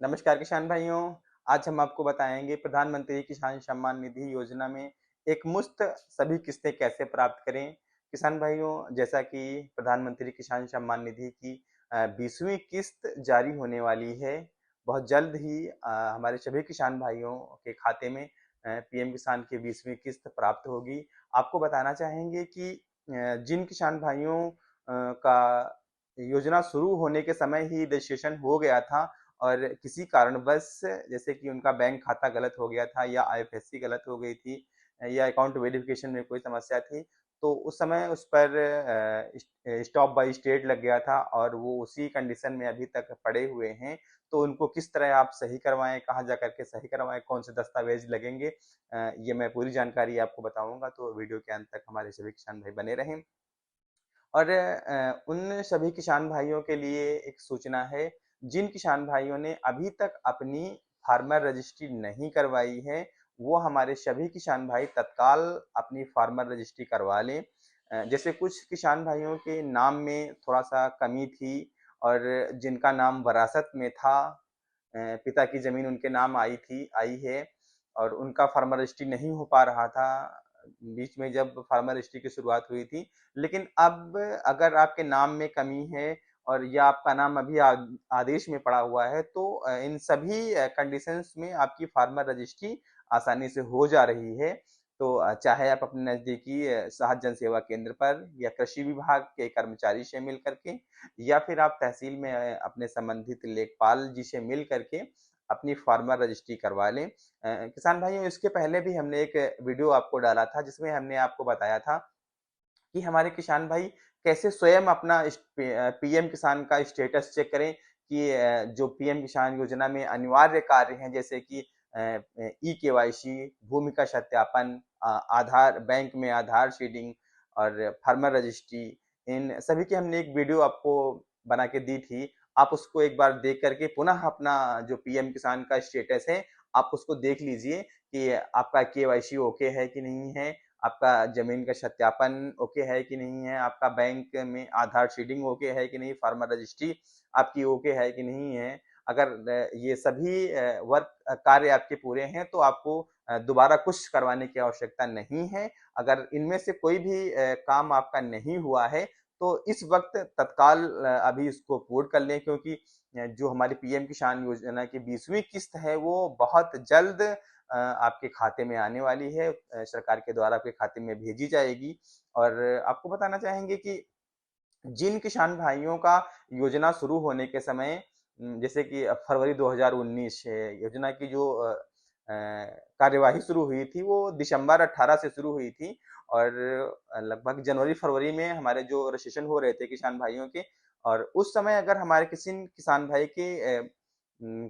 नमस्कार किसान भाइयों। आज हम आपको बताएँगे प्रधानमंत्री किसान सम्मान निधि योजना में एकमुश्त सभी किस्तें कैसे प्राप्त करें। किसान भाइयों, जैसा कि प्रधानमंत्री किसान सम्मान निधि की 20वीं किस्त जारी होने वाली है। बहुत जल्द ही हमारे सभी किसान भाइयों के खाते में पीएम किसान की 20वीं किस्त प्राप्त होगी। आपको बताना चाहेंगे कि जिन किसान भाइयों का योजना शुरू होने के समय ही रजिस्ट्रेशन हो गया था और किसी कारणवश जैसे कि उनका बैंक खाता गलत हो गया था या आईएफएससी गलत हो गई थी या अकाउंट वेरिफिकेशन में कोई समस्या थी, तो उस समय उस पर स्टॉप बाय स्टेट लग गया था और वो उसी कंडीशन में अभी तक पड़े हुए हैं। तो उनको किस तरह आप सही करवाएँ, कहाँ जाकर के सही करवाएँ, कौन से दस्तावेज़ लगेंगे, ये मैं पूरी जानकारी आपको बताऊँगा, तो वीडियो के अंत तक हमारे सभी किसान भाई बने रहें। और उन सभी किसान भाइयों के लिए एक सूचना है, जिन किसान भाइयों ने अभी तक अपनी फार्मर रजिस्ट्री नहीं करवाई है, वो हमारे सभी किसान भाई तत्काल अपनी फार्मर रजिस्ट्री करवा लें। जैसे कुछ किसान भाइयों के नाम में थोड़ा-सा कमी थी और जिनका नाम वरासत में था, पिता की ज़मीन उनके नाम आई है और उनका फार्मर रजिस्ट्री नहीं हो पा रहा था, बीच में जब फार्मर रजिस्ट्री की शुरुआत हुई थी। लेकिन अब अगर आपके नाम में कमी है और या आपका नाम अभी आदेश में पड़ा हुआ है, तो इन सभी कंडीशंस में आपकी फार्मर रजिस्ट्री आसानी से हो जा रही है। तो चाहे आप अपने नज़दीकी साहब जन सेवा केंद्र पर या कृषि विभाग के कर्मचारी से मिल करके या फिर आप तहसील में अपने संबंधित लेखपाल जी से मिल करके अपनी फार्मर रजिस्ट्री करवा लें। किसान भाइयों, इसके पहले भी हमने एक वीडियो आपको डाला था जिसमें हमने आपको बताया था कि हमारे किसान भाई कैसे स्वयं अपना पीएम किसान का स्टेटस चेक करें कि जो पीएम किसान योजना में अनिवार्य कार्य हैं जैसे कि ई-केवाईसी, भूमि का सत्यापन, आधार बैंक में आधार सीडिंग और फार्मर रजिस्ट्री, इन सभी की हमने एक वीडियो आपको बना के दी थी। आप उसको एक बार देख करके पुनः अपना जो पीएम किसान का स्टेटस है, आप उसको देख लीजिए कि आपका केवाईसी ओके है कि नहीं है, आपका ज़मीन का सत्यापन ओके है कि नहीं है, आपका बैंक में आधार सीडिंग ओके है कि नहीं, फार्मर रजिस्ट्री आपकी ओके है कि नहीं है। अगर ये सभी वर्क कार्य आपके पूरे हैं, तो आपको दोबारा कुछ करवाने की आवश्यकता नहीं है। अगर इनमें से कोई भी काम आपका नहीं हुआ है, तो इस वक़्त तत्काल अभी इसको पूर्ण कर लें, क्योंकि जो हमारी पीएम किसान योजना की 20वीं किस्त है, वो बहुत जल्द आपके खाते में आने वाली है, सरकार के द्वारा आपके खाते में भेजी जाएगी। और आपको बताना चाहेंगे कि जिन किसान भाइयों का योजना शुरू होने के समय जैसे कि फरवरी 2019 से योजना की जो कार्यवाही शुरू हुई थी, वो दिसंबर 18 से शुरू हुई थी और लगभग जनवरी-फरवरी में हमारे जो रजिस्ट्रेशन हो रहे थे किसान भाइयों के, और उस समय अगर हमारे किसी किसान भाई के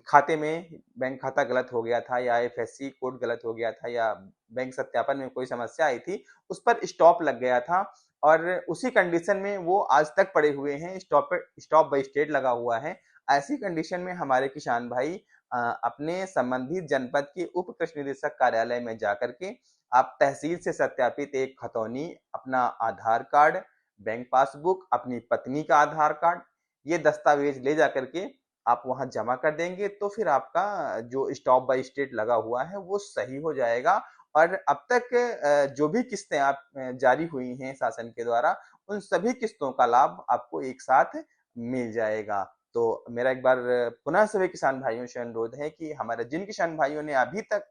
खाते में बैंक खाता गलत हो गया था या आईएफएससी कोड गलत हो गया था या बैंक सत्यापन में कोई समस्या आई थी, उस पर स्टॉप लग गया था और उसी कंडीशन में वो आज तक पड़े हुए हैं, स्टॉप बाय स्टेट लगा हुआ है। ऐसी कंडीशन में हमारे किसान भाई अपने संबंधित जनपद के उप कृषि निदेशक कार्यालय में जाकर के आप तहसील से सत्यापित एक खतौनी, अपना आधार कार्ड, बैंक पासबुक, अपनी पत्नी का आधार कार्ड, ये दस्तावेज ले जाकर के आप वहाँ जमा कर देंगे, तो फिर आपका जो स्टॉप बाय स्टेट लगा हुआ है वो सही हो जाएगा और अब तक जो भी किस्तें आप जारी हुई हैं शासन के द्वारा, उन सभी किस्तों का लाभ आपको एक साथ मिल जाएगा। तो मेरा एक बार पुनः सभी किसान भाइयों से अनुरोध है कि हमारे जिन किसान भाइयों ने अभी तक